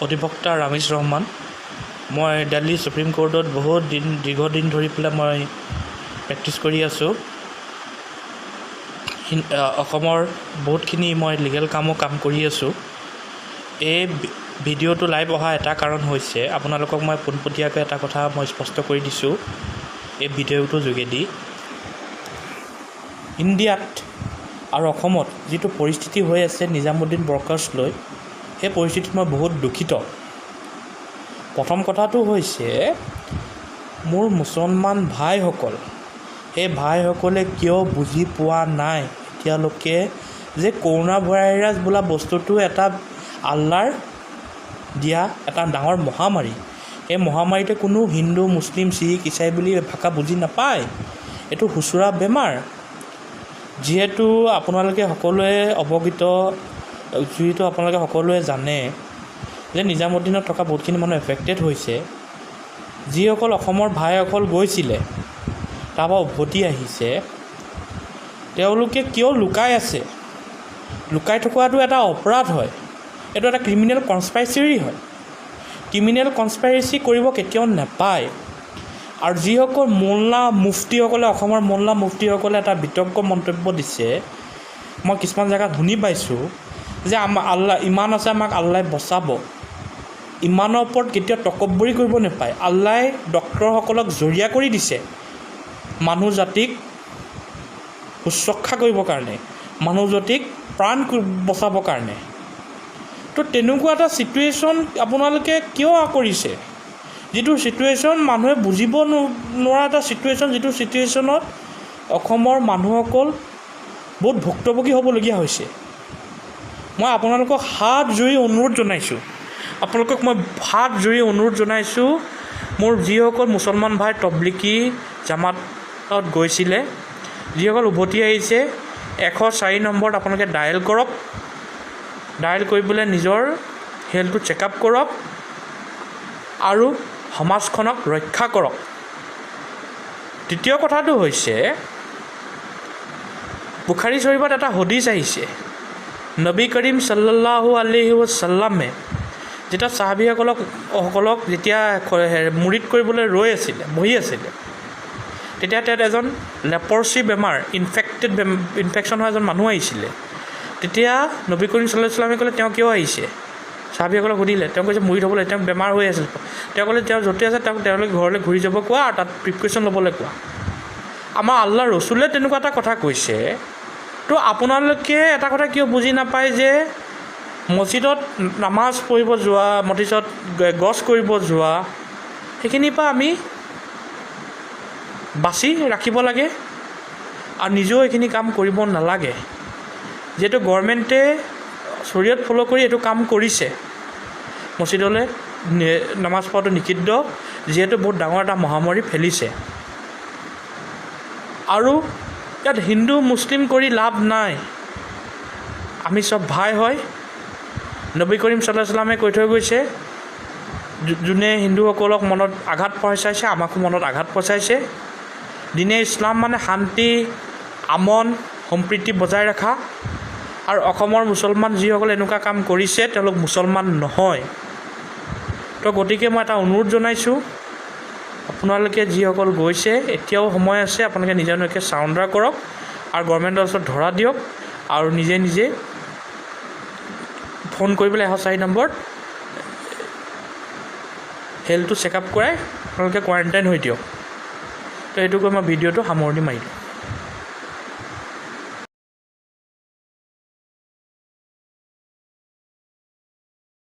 অধিবক্তা ৰামিজ ৰহমান। মই দিল্লী সুপ্ৰিম কোৰ্টত বহুত দীৰ্ঘদিন ধৰি পেলাই মই প্ৰেক্টিছ কৰি আছোঁ। অসমৰ বহুতখিনি মই লিগেল কাম কৰি আছোঁ। এই ভিডিঅ'টো লাইভ অহা এটা কাৰণ হৈছে আপোনালোকক মই পোনপটীয়াকৈ এটা কথা মই স্পষ্ট কৰি দিছোঁ এই ভিডিঅ'টোৰ যোগেদি। ইণ্ডিয়াত আৰু অসমত যিটো পৰিস্থিতি হৈ আছে নিজামুদ্দিন ব্ৰকাৰ্ছ লৈ, সেই পৰিস্থিতিত মই বহুত দুখিত। প্ৰথম কথাটো হৈছে মোৰ মুছলমান ভাইসকল, সেই ভাইসকলে কিয় বুজি পোৱা নাই এতিয়ালৈকে যে কৰোণা ভাইৰাছ বোলা বস্তুটো এটা আল্লাৰ দিয়া এটা ডাঙৰ মহামাৰী। এই মহামাৰীতে কোনো হিন্দু, মুছলিম, শিখ, ইছাই বুলি ভাষা বুজি নাপায়। এইটো খুচুৰা বেমাৰ। যিহেতু আপোনালোকে সকলোৱে অৱগত, যিহেতু আপোনালোকে সকলোৱে জানে যে নিজামুদ্দিনত থকা বহুতখিনি মানুহ এফেক্টেড হৈছে। যিসকল অসমৰ ভাইসকল গৈছিলে, তাৰপৰা উভতি আহিছে, তেওঁলোকে কিয় লুকাই আছে? লুকাই থকাটো এটা অপৰাধ হয়, এইটো এটা ক্ৰিমিনেল কনস্পাইৰেচি হয়। ক্ৰিমিনেল কনস্পাইৰেচি কৰিব কেতিয়াও নাপায়। আৰু যিসকল মোল্লা মুফতিসকলে, অসমৰ মোল্লা মুফতিসকলে এটা বিতৰ্ক মন্তব্য দিছে, মই কিছুমান জেগাত শুনি পাইছোঁ যে আল্লাহ ইমান আছে, আমাক আল্লাই বচাব। ইমানৰ ওপৰত কেতিয়াও তকব্বৰি কৰিব নাপায়। আল্লাই ডক্তৰসকলক জৰিয়া কৰি দিছে মানুহ জাতিক শুশ্ৰূষা কৰিবৰ কাৰণে, মানুহ জাতিক প্ৰাণ বচাবৰ কাৰণে। তো তেনেকুৱা এটা ছিটুৱেশ্যন আপোনালোকে কিয় কৰিছে? যিটো ছিটুৱেশ্যন মানুহে বুজিব নোৱাৰা এটা ছিটুৱেশ্যন, যিটো ছিটুৱেশ্যনত অসমৰ মানুহসকল বহুত ভুক্তভোগী হ'বলগীয়া হৈছে। মই আপোনালোকক হাত জোৰি অনুৰোধ জনাইছোঁ, মোৰ যিসকল মুছলমান ভাই তবলিগী জামাতত গৈছিলে, যিসকল উভতি আহিছে, 104 নম্বৰত আপোনালোকে ডায়েল কৰক। ডায়েল কৰি পেলাই নিজৰ হেল্থটো চেকআপ কৰক আৰু সমাজখনক ৰক্ষা কৰক। দ্বিতীয় কথাটো হৈছে বুখাৰী শৰীফত এটা হাদিছ আহিছে। নবী কৰিম সাল্লাল্লাহু আলাইহি ৱাছাল্লামে যেতিয়া সাহাবীসকলক যেতিয়া মুৰিদ কৰিবলৈ বহি আছিলে, তেতিয়া তাত এজন লেপৰচি বেমাৰ, ইনফেকশ্যন হোৱা এজন মানুহ আহিছিলে। তেতিয়া নবী কৰিম সাল্লাল্লাহু আলাইহি ৱাছাল্লামে ক'লে, তেওঁ কিয় আহিছে? সাহাবীসকলক সুধিলে, তেওঁ কৈছে মুৰিদ হ'বলৈ, তেওঁ বেমাৰ হৈ আছিল। তেওঁ ক'লে তেওঁ য'তে আছে তেওঁলোকে ঘৰলৈ ঘূৰি যাব কোৱা আৰু তাত প্ৰিপকেশ্যন ল'বলৈ কোৱা। আমাৰ আল্লাহ ৰচুলে তেনেকুৱা এটা কথা কৈছে। তো আপোনালোকে এটা কথা কিয় বুজি নাপায় যে মছজিদত নামাজ পঢ়িব যোৱা, মছজিদত গছ কৰিব যোৱা, সেইখিনিৰ পৰা আমি বাচি ৰাখিব লাগে আৰু নিজেও এইখিনি কাম কৰিব নালাগে। যিহেতু গভৰ্ণমেণ্টে শৰীয়ত ফ'ল' কৰি এইটো কাম কৰিছে, মছজিদলৈ নামাজ পঢ়াটো নিষিদ্ধ, যিহেতু বহুত ডাঙৰ এটা মহামাৰী ফেলিছে। আৰু ইয়াত হিন্দু মুছলিম কৰি লাভ নাই, আমি চব ভাই হয়। নবী কৰিম সাল্লাল্লাহু আলাইহি ওয়াছাল্লামে কৈ থৈ গৈছে, যোনে হিন্দুসকলক মনত আঘাত পहुঁচাইছে, আমাকো মনত আঘাত পहुঁচাইছে। দিনে ইছলাম মানে শান্তি, আমন, সম্প্ৰীতি বজাই ৰখা। আৰু অসমৰ মুছলমান যিসকলে এনেকুৱা কাম কৰিছে, তেওঁলোক মুছলমান নহয়। তো গতিকে মই এটা অনুৰোধ জনাইছোঁ, আপোনালোকে যিসকল গৈছে, এতিয়াও সময় আছে, আপোনালোকে নিজে চাৰেণ্ডাৰ কৰক আৰু গভৰ্ণমেণ্টৰ ওচৰত ধৰা দিয়ক আৰু নিজে ফোন কৰি পেলাই 104 নম্বৰত হেল্থটো চেকআপ কৰাই আপোনালোকে কোৱাৰেণ্টাইন হৈ দিয়ক। তো এইটো কৈ মই ভিডিঅ'টো সামৰণি মাৰিলোঁ।